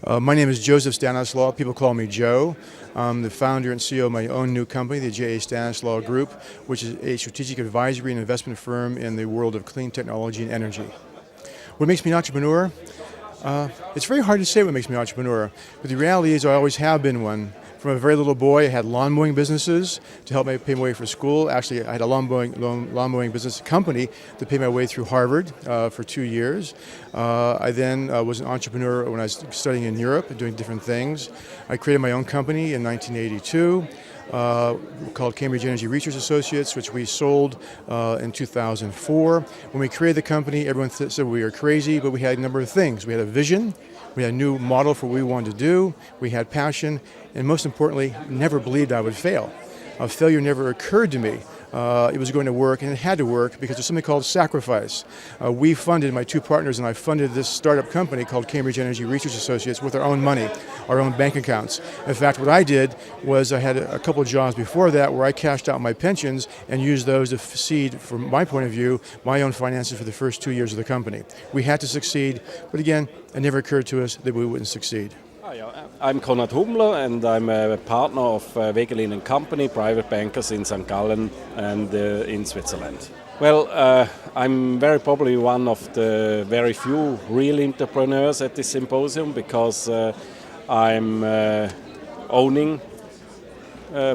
My name is Joseph Stanislaw. People call me Joe. I'm the founder and CEO of my own new company, the J.A. Stanislaw Group, which is a strategic advisory and investment firm in the world of clean technology and energy. What makes me an entrepreneur? It's very hard to say what makes me an entrepreneur, but the reality is I always have been one. From a very little boy, I had lawn mowing businesses to help me pay my way for school. Actually, I had a lawn mowing business company to pay my way through Harvard for 2 years. I then was an entrepreneur when I was studying in Europe and doing different things. I created my own company in 1982 called Cambridge Energy Research Associates, which we sold in 2004. When we created the company, everyone said we were crazy, but we had a number of things. We had a vision. We had a new model for what we wanted to do. We had passion, and most importantly, never believed I would fail. Failure never occurred to me. It was going to work, and it had to work because there's something called sacrifice. We funded, my two partners and I funded this startup company called Cambridge Energy Research Associates with our own money, our own bank accounts. In fact, what I did was I had a couple of jobs before that where I cashed out my pensions and used those to seed, from my point of view, my own finances for the first 2 years of the company. We had to succeed, but again, it never occurred to us that we wouldn't succeed. I'm Konrad Hummler, and I'm a partner of Wegelin & Company, private bankers in St. Gallen and in Switzerland. Well, I'm very probably one of the very few real entrepreneurs at this symposium because I'm owning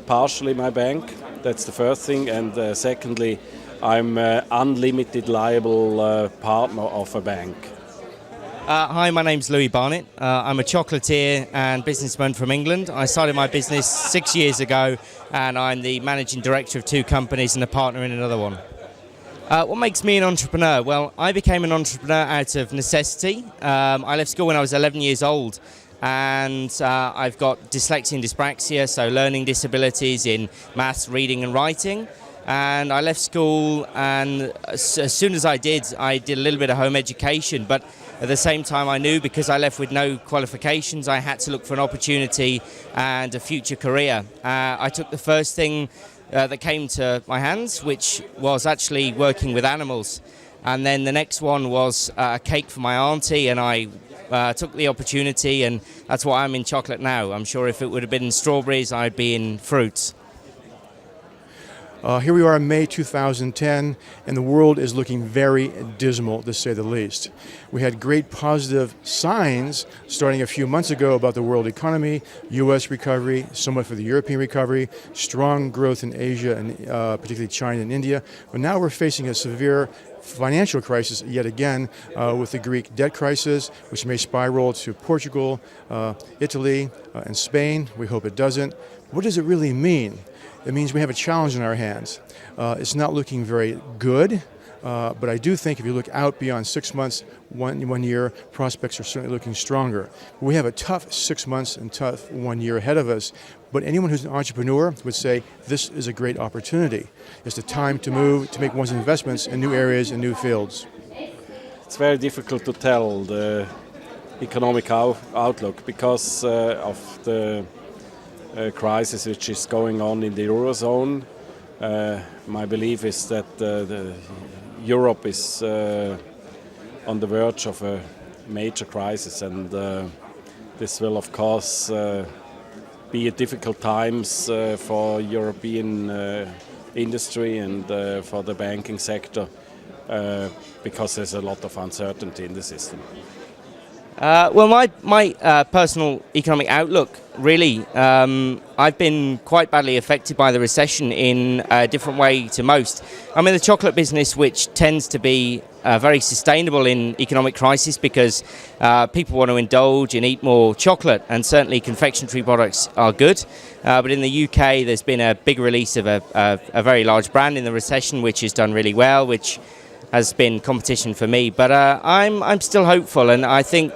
partially my bank. That's the first thing, and secondly, I'm unlimited liable partner of a bank. Hi, my name's Barnett. I'm a chocolatier and businessman from England. I started my business 6 years ago, and I'm the managing director of 2 companies and a partner in another one. What makes me an entrepreneur? Well, I became an entrepreneur out of necessity. I left school when I was 11 years old, and I've got dyslexia and dyspraxia, so learning disabilities in maths, reading and writing. And I left school, and as soon as I did a little bit of home education, but at the same time I knew because I left with no qualifications I had to look for an opportunity and a future career. I took the first thing that came to my hands, which was actually working with animals, and then the next one was a cake for my auntie, and I took the opportunity, and that's why I'm in chocolate now. I'm sure if it would have been in strawberries I'd be in fruits. Here we are in May 2010, and the world is looking very dismal, to say the least. We had great positive signs starting a few months ago about the world economy, U.S. recovery, somewhat for the European recovery, strong growth in Asia, and particularly China and India. But now we're facing a severe financial crisis yet again with the Greek debt crisis, which may spiral to Portugal, Italy, and Spain. We hope it doesn't. What does it really mean? It means we have a challenge in our hands. It's not looking very good, but I do think if you look out beyond 6 months, one year, prospects are certainly looking stronger. We have a tough 6 months and tough 1 year ahead of us, but anyone who's an entrepreneur would say this is a great opportunity. It's the time to move, to make one's investments in new areas and new fields. It's very difficult to tell the economic outlook because of the crisis which is going on in the Eurozone. My belief is that Europe is on the verge of a major crisis, and this will of course be a difficult times for European industry and for the banking sector because there's a lot of uncertainty in the system. Well, my personal economic outlook, really, I've been quite badly affected by the recession in a different way to most. I'm in the chocolate business, which tends to be very sustainable in economic crisis because people want to indulge and eat more chocolate, and certainly confectionery products are good. But in the UK, there's been a big release of a very large brand in the recession, which has done really well, which has been competition for me, but I'm still hopeful, and I think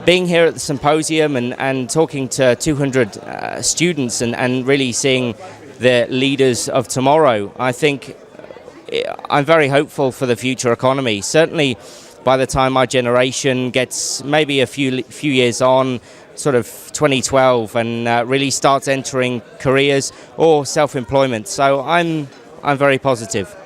being here at the symposium and talking to 200 students and really seeing the leaders of tomorrow, I think I'm very hopeful for the future economy. Certainly by the time our generation gets maybe a few years on, sort of 2012, and really starts entering careers or self-employment. So I'm very positive.